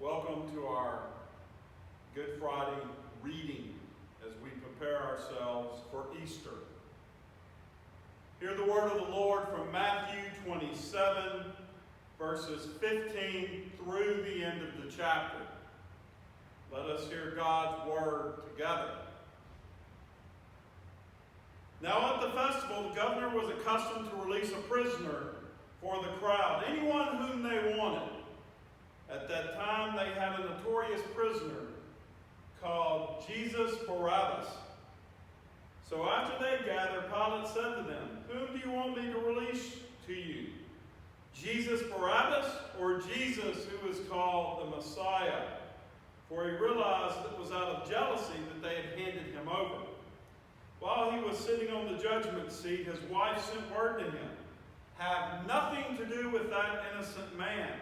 Welcome to our Good Friday reading as we prepare ourselves for Easter. Hear the word of the Lord from Matthew 27, verses 15 through the end of the chapter. Let us hear God's word together. Now at the festival, the governor was accustomed to release a prisoner for the crowd, anyone whom they wanted. At that time, they had a notorious prisoner called Jesus Barabbas. So after they gathered, Pilate said to them, "Whom do you want me to release to you? Jesus Barabbas or Jesus who is called the Messiah?" For he realized that it was out of jealousy that they had handed him over. While he was sitting on the judgment seat, his wife sent word to him, "Have nothing to do with that innocent man.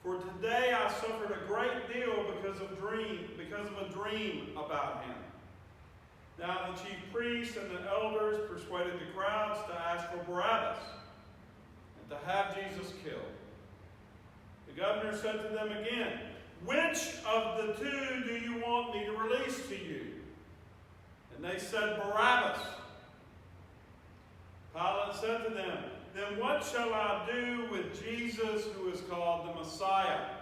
For today I suffered a great deal because of a dream about him." Now the chief priests and the elders persuaded the crowds to ask for Barabbas and to have Jesus killed. The governor said to them again, "Which of the two do you want me to release to you?" And they said, "Barabbas." Pilate said to them, "Then what shall I do with Jesus who is called the Messiah?"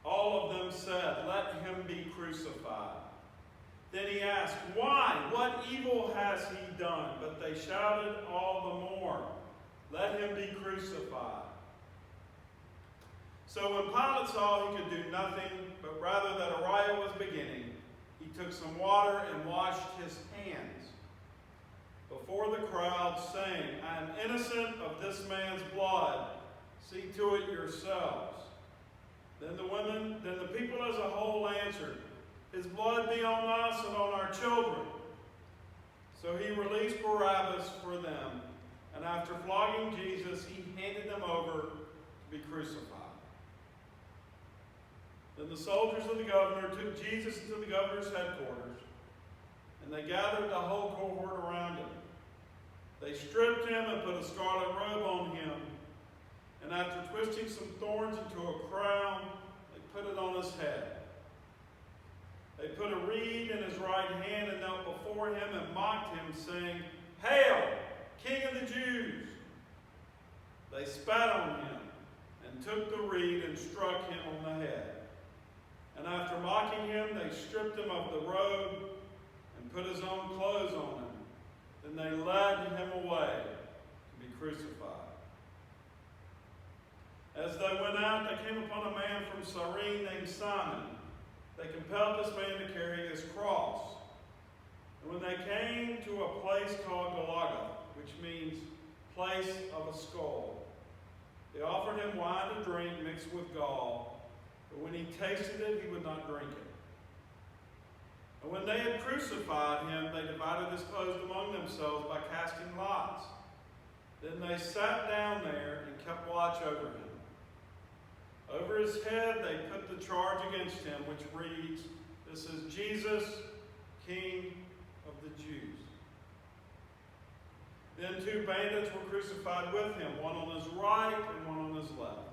All of them said, "Let him be crucified." Then he asked, "Why? What evil has he done?" But they shouted all the more, "Let him be crucified." So when Pilate saw he could do nothing, but rather that a riot was beginning, he took some water and washed his hands before the crowd, saying, "I am innocent of this man's blood. See to it yourselves." Then the people as a whole answered, "His blood be on us and on our children." So he released Barabbas for them, and after flogging Jesus, he handed them over to be crucified. Then the soldiers of the governor took Jesus into the governor's headquarters, and they gathered the whole cohort around him. They stripped him and put a scarlet robe on him, and after twisting some thorns into a crown, they put it on his head. They put a reed in his right hand and knelt before him and mocked him, saying, "Hail, King of the Jews!" They spat on him and took the reed and struck him on the head. And after mocking him, they stripped him of the robe and put his own clothes on him. Then they led him away to be crucified. As they went out, they came upon a man from Cyrene named Simon. They compelled this man to carry his cross. And when they came to a place called Golgotha, which means place of a skull, they offered him wine to drink mixed with gall, but when he tasted it, he would not drink it. And when they had crucified him, they divided his clothes among themselves by casting lots. Then they sat down there and kept watch over him. Over his head they put the charge against him, which reads, "This is Jesus, King of the Jews." Then two bandits were crucified with him, one on his right and one on his left.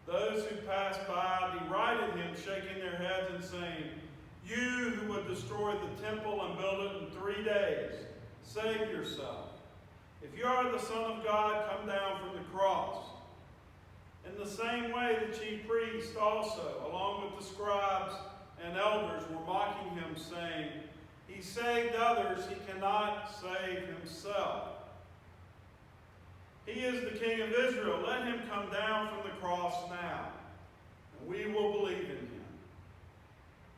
Those who passed by derided him, shaking their heads and saying, "You who would destroy the temple and build it in 3 days, save yourself. If you are the Son of God, come down from the cross." In the same way, the chief priests also, along with the scribes and elders, were mocking him, saying, "He saved others, he cannot save himself. He is the King of Israel. Let him come down from the cross now, and we will believe in him.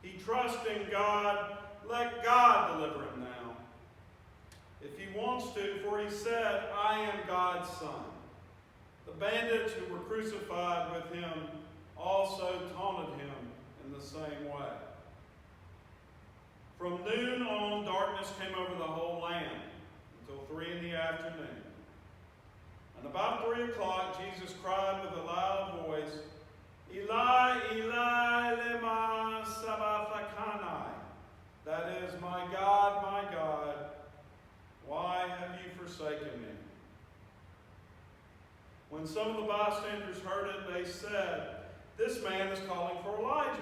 He trusts in God. Let God deliver him now, if he wants to, for he said, 'I am God's Son.'" The bandits who were crucified with him also taunted him in the same way. From noon on, darkness came over the whole land until 3 in the afternoon. And about 3 o'clock, Jesus cried with a loud voice, "Eli, Eli, lema sabachthani?" That is, my God, why have you forsaken me?" When some of the bystanders heard it, they said, "This man is calling for Elijah."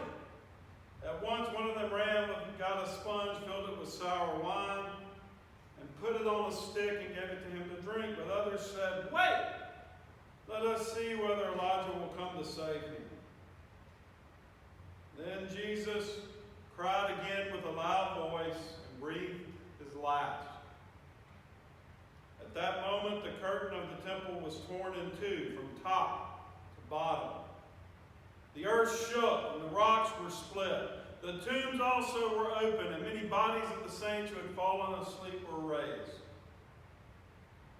At once one of them ran and got a sponge, filled it with sour wine, and put it on a stick and gave it to him to drink. But others said, "Wait, let us see whether Elijah will come to save him." Then Jesus cried again with a loud voice and breathed his last. At that moment, the curtain of the temple was torn in two from top to bottom. The earth shook and the rocks were split. The tombs also were open, and many bodies of the saints who had fallen asleep were raised.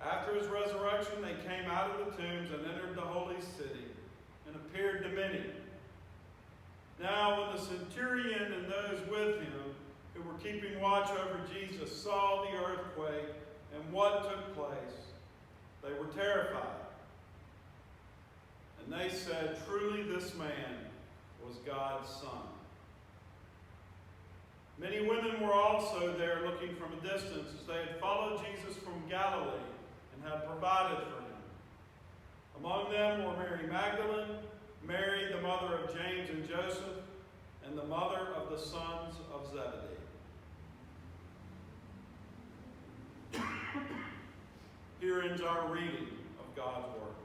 After his resurrection, they came out of the tombs and entered the holy city and appeared to many. Now, when the centurion and those with him who were keeping watch over Jesus saw the earthquake and what took place, they were terrified. And they said, "Truly this man was God's Son." Many women were also there looking from a distance, as they had followed Jesus from Galilee and had provided for him. Among them were Mary Magdalene, Mary, the mother of James and Joseph, and the mother of the sons of Zebedee. Here ends our reading of God's Word.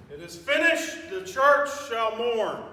It is finished, the church shall mourn.